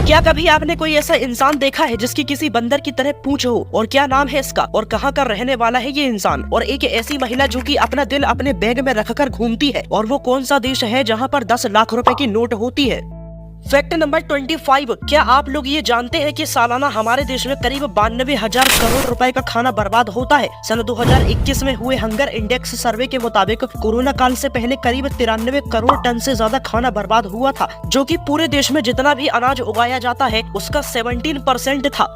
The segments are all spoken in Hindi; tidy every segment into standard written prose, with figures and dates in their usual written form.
क्या कभी आपने कोई ऐसा इंसान देखा है जिसकी किसी बंदर की तरह पूंछ हो, और क्या नाम है इसका और कहाँ का रहने वाला है ये इंसान? और एक ऐसी महिला जो कि अपना दिल अपने बैग में रखकर घूमती है, और वो कौन सा देश है जहाँ पर 10 लाख रुपए की नोट होती है? Fact number 25। क्या आप लोग ये जानते हैं कि सालाना हमारे देश में करीब 92,000 करोड़ रुपए का खाना बर्बाद होता है? सन 2021 में हुए हंगर इंडेक्स सर्वे के मुताबिक कोरोना काल से पहले करीब 93 करोड़ टन से ज्यादा खाना बर्बाद हुआ था, जो कि पूरे देश में जितना भी अनाज उगाया जाता है उसका 17% था।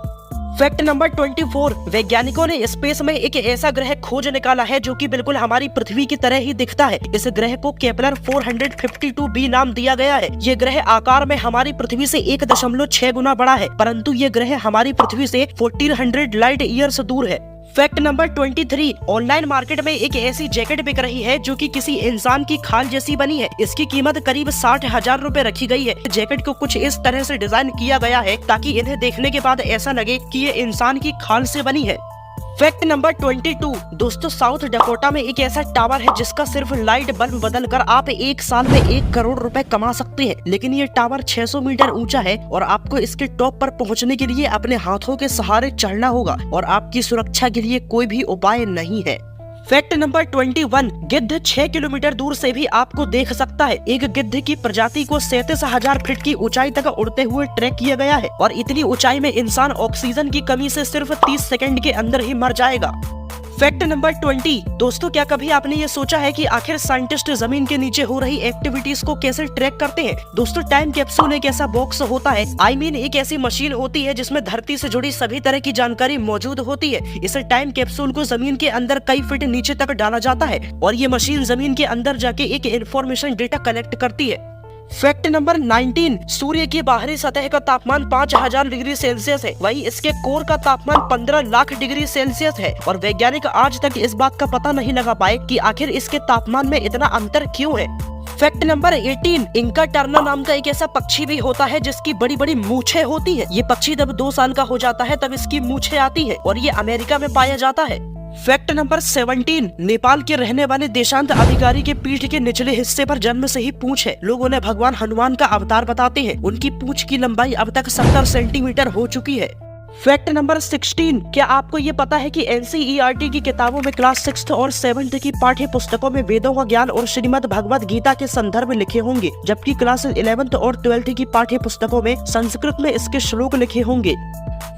Fact number 24। वैज्ञानिकों ने स्पेस में एक ऐसा ग्रह खोज निकाला है जो कि बिल्कुल हमारी पृथ्वी की तरह ही दिखता है। इस ग्रह को केपलर 452b नाम दिया गया है। ये ग्रह आकार में हमारी पृथ्वी से 1.6 गुना बड़ा है, परंतु ये ग्रह हमारी पृथ्वी से 1400 लाइट ईयर्स दूर है। Fact number 23। ऑनलाइन मार्केट में एक ऐसी जैकेट बिक रही है जो कि किसी इंसान की खाल जैसी बनी है। इसकी कीमत करीब 60,000 रुपए रखी गई है। जैकेट को कुछ इस तरह से डिजाइन किया गया है ताकि इन्हें देखने के बाद ऐसा लगे कि ये इंसान की खाल से बनी है। Fact number 22। दोस्तों, साउथ डकोटा में एक ऐसा टावर है जिसका सिर्फ लाइट बल्ब बदल कर आप एक साल में 1 करोड़ रुपए कमा सकते हैं। लेकिन ये टावर 600 मीटर ऊंचा है और आपको इसके टॉप पर पहुंचने के लिए अपने हाथों के सहारे चढ़ना होगा, और आपकी सुरक्षा के लिए कोई भी उपाय नहीं है। Fact number 21। गिद्ध 6 किलोमीटर दूर से भी आपको देख सकता है। एक गिद्ध की प्रजाति को 37,000 फीट की ऊंचाई तक उड़ते हुए ट्रैक किया गया है, और इतनी ऊंचाई में इंसान ऑक्सीजन की कमी से सिर्फ 30 सेकंड के अंदर ही मर जाएगा। Fact number 20। दोस्तों, क्या कभी आपने ये सोचा है कि आखिर साइंटिस्ट जमीन के नीचे हो रही एक्टिविटीज को कैसे ट्रैक करते हैं? दोस्तों, टाइम कैप्सूल एक ऐसा बॉक्स होता है, एक ऐसी मशीन होती है जिसमें धरती से जुड़ी सभी तरह की जानकारी मौजूद होती है। इस टाइम कैप्सूल को जमीन के अंदर कई फीट नीचे तक डाला जाता है, और ये मशीन जमीन के अंदर जाके एक इंफॉर्मेशन डेटा कलेक्ट करती है। Fact number 19। सूर्य की बाहरी सतह का तापमान 5000 डिग्री सेल्सियस है, वहीं इसके कोर का तापमान 15 लाख डिग्री सेल्सियस है, और वैज्ञानिक आज तक इस बात का पता नहीं लगा पाए कि आखिर इसके तापमान में इतना अंतर क्यों है। Fact number 18। इंका टर्ना नाम का एक ऐसा पक्षी भी होता है जिसकी बड़ी बड़ी मूछें होती है। ये पक्षी जब 2 साल का हो जाता है तब इसकी मूछें आती है, और ये अमेरिका में पाया जाता है। Fact number 17। नेपाल के रहने वाले देशांत अधिकारी के पीठ के निचले हिस्से पर जन्म से ही पूंछ है। लोग उन्हें भगवान हनुमान का अवतार बताते हैं। उनकी पूंछ की लंबाई अब तक 70 सेंटीमीटर हो चुकी है। Fact number 16। क्या आपको ये पता है कि NCERT की किताबों में क्लास 6th और 7th की पाठ्य पुस्तकों में वेदों का ज्ञान और श्रीमद् भगवद गीता के संदर्भ लिखे होंगे, जबकि क्लास 11th और 12th की पाठ्य पुस्तकों में संस्कृत में इसके श्लोक लिखे होंगे।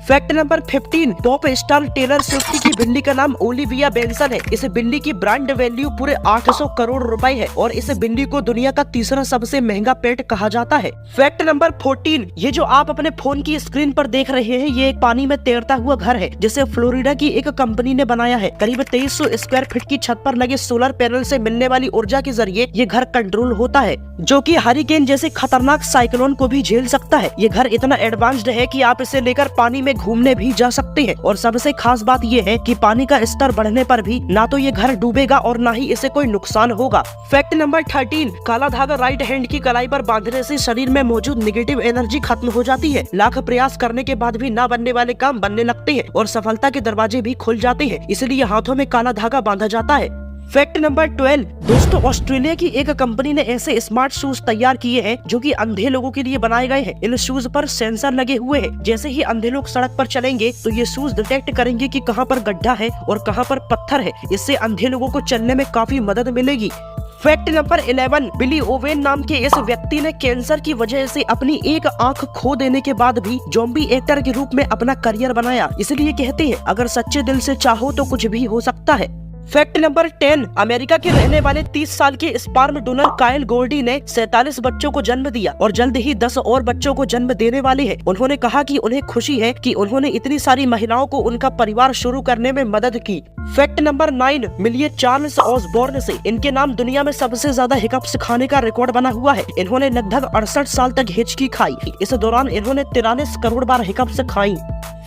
Fact number 15। Pop star Taylor Swift की बिल्ली का नाम ओलिविया बेंसन है। इस बिल्ली की ब्रांड वैल्यू पूरे 800 करोड़ रुपए है, और इस बिल्ली को दुनिया का तीसरा सबसे महंगा पेट कहा जाता है। Fact number 14। ये जो आप अपने फोन की स्क्रीन पर देख रहे हैं, ये एक पानी में तैरता हुआ घर है जिसे फ्लोरिडा की एक कंपनी ने बनाया है। करीब 2300 स्क्वायर फीट की छत पर लगे सोलर पैनल से मिलने वाली ऊर्जा के जरिए ये घर कंट्रोल होता है, जो कि हरिकेन जैसे खतरनाक साइक्लोन को भी झेल सकता है। ये घर इतना एडवांस्ड है कि आप इसे लेकर पानी में घूमने भी जा सकते हैं, और सबसे खास बात ये है कि पानी का स्तर बढ़ने पर भी ना तो ये घर डूबेगा और ना ही इसे कोई नुकसान होगा। Fact number 13। काला धागा राइट हैंड की कलाई पर बांधने से शरीर में मौजूद नेगेटिव एनर्जी खत्म हो जाती है। लाख प्रयास करने के बाद भी ना बनने वाले काम बनने लगते हैं, और सफलता के दरवाजे भी खुल जाते हैं, इसलिए हाथों में काला धागा बांधा जाता है। Fact number 12। दोस्तों, ऑस्ट्रेलिया की एक कंपनी ने ऐसे स्मार्ट शूज तैयार किए हैं जो कि अंधे लोगों के लिए बनाए गए हैं। इन शूज पर सेंसर लगे हुए हैं। जैसे ही अंधे लोग सड़क पर चलेंगे तो ये शूज डिटेक्ट करेंगे कि कहां पर गड्ढा है और कहां पर पत्थर है। इससे अंधे लोगों को चलने में काफी मदद मिलेगी। Fact number 11। बिली ओवेन नाम के इस व्यक्ति ने कैंसर की वजह से अपनी एक आंख खो देने के बाद भी ज़ॉम्बी एक्टर के रूप में अपना करियर बनाया। इसलिए कहते हैं, अगर सच्चे दिल से चाहो तो कुछ भी हो सकता है। Fact number 10। अमेरिका के रहने वाले 30 साल के स्पर्म डोनर काइल गोल्डी ने 47 बच्चों को जन्म दिया, और जल्द ही 10 और बच्चों को जन्म देने वाले हैं। उन्होंने कहा कि उन्हें खुशी है कि उन्होंने इतनी सारी महिलाओं को उनका परिवार शुरू करने में मदद की। Fact number 9। मिलिए चार्ल्स ऑसबॉर्न से इनके नाम दुनिया में सबसे ज्यादा हिकअप्स खाने का रिकॉर्ड बना हुआ है। इन्होंने लगभग 68 साल तक हिचकी खाई। इस दौरान इन्होंने 43 करोड़ बार हिकअप्स खाई।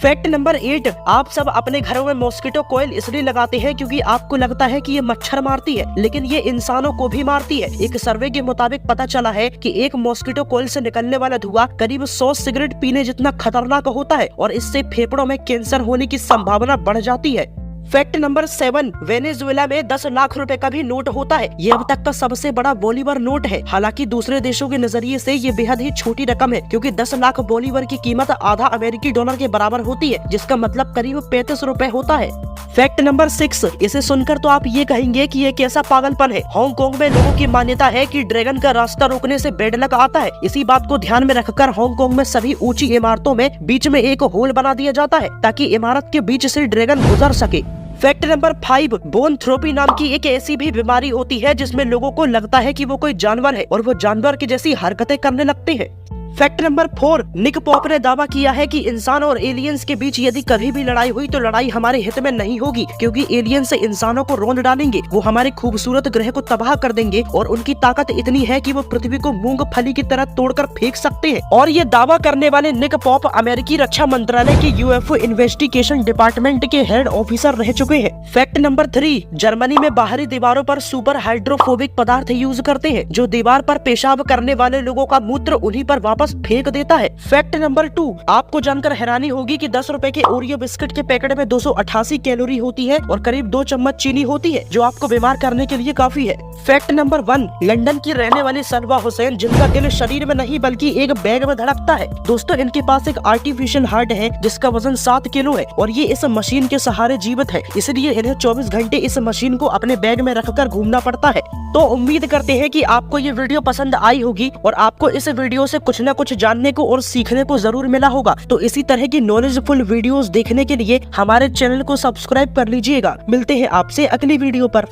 Fact number 8। आप सब अपने घरों में मॉस्किटो कोयल इसलिए लगाते हैं क्योंकि आपको लगता है कि ये मच्छर मारती है, लेकिन ये इंसानों को भी मारती है। एक सर्वे के मुताबिक पता चला है कि एक मॉस्किटो कोयल से निकलने वाला धुआं करीब 100 सिगरेट पीने जितना खतरनाक होता है, और इससे फेफड़ों में कैंसर होने की संभावना बढ़ जाती है। फैक्ट नंबर 7, वेनेजुएला में 10 लाख रुपए का भी नोट होता है। ये अब तक का सबसे बड़ा बोलीवर नोट है। हालांकि दूसरे देशों के नजरिए से ये बेहद ही छोटी रकम है, क्योंकि 10 लाख बोलीवर की कीमत आधा अमेरिकी डॉलर के बराबर होती है, जिसका मतलब करीब 35 रुपए होता है। फैक्ट नंबर 6, इसे सुनकर तो आप ये कहेंगे कि ये कैसा पागलपन है। हांगकांग में लोगों की मान्यता है कि ड्रैगन का रास्ता रोकने से बैड लक आता है। इसी बात को ध्यान में रखकर हांगकांग में सभी ऊंची इमारतों में बीच में एक होल बना दिया जाता है, ताकि इमारत के बीच से ड्रैगन गुजर सके। फैक्ट नंबर 5, बोनथ्रोपी नाम की एक ऐसी भी बीमारी होती है जिसमें लोगों को लगता है कि वो कोई जानवर है और वो जानवर की जैसी हरकतें करने लगते हैं। फैक्ट नंबर 4, निक पॉप ने दावा किया है कि इंसान और एलियंस के बीच यदि कभी भी लड़ाई हुई तो लड़ाई हमारे हित में नहीं होगी, क्योंकि एलियंस इंसानों को रौंद डालेंगे, वो हमारे खूबसूरत ग्रह को तबाह कर देंगे और उनकी ताकत इतनी है कि वो पृथ्वी को मूंगफली की तरह तोड़कर फेंक सकते हैं। और ये दावा करने वाले निक पॉप अमेरिकी रक्षा मंत्रालय के यूएफओ इन्वेस्टिगेशन डिपार्टमेंट के हेड ऑफिसर रह चुके हैं। फैक्ट नंबर 3, जर्मनी में बाहरी दीवारों पर सुपर हाइड्रोफोबिक पदार्थ यूज करते हैं, जो दीवार पर पेशाब करने वाले लोगों का मूत्र उन्हीं पर वापस फेंक देता है। फैक्ट नंबर 2, आपको जानकर हैरानी होगी कि 10 रुपए के ओरियो बिस्किट के पैकेट में 288 कैलोरी होती है और करीब 2 चम्मच चीनी होती है, जो आपको बीमार करने के लिए काफी है। फैक्ट नंबर 1, लंदन की रहने वाली सलवा हुसैन, जिनका दिल शरीर में नहीं बल्कि एक बैग में धड़कता है। दोस्तों, इनके पास एक आर्टिफिशियल हार्ट है जिसका वजन 7 किलो है और ये इस मशीन के सहारे जीवित है, इसलिए इन्हें 24 घंटे इस मशीन को अपने बैग में रखकर घूमना पड़ता है। तो उम्मीद करते हैं कि आपको ये वीडियो पसंद आई होगी और आपको इस वीडियो से कुछ न कुछ जानने को और सीखने को जरूर मिला होगा। तो इसी तरह की नॉलेजफुल वीडियोस देखने के लिए हमारे चैनल को सब्सक्राइब कर लीजिएगा। मिलते हैं आपसे अगली वीडियो पर।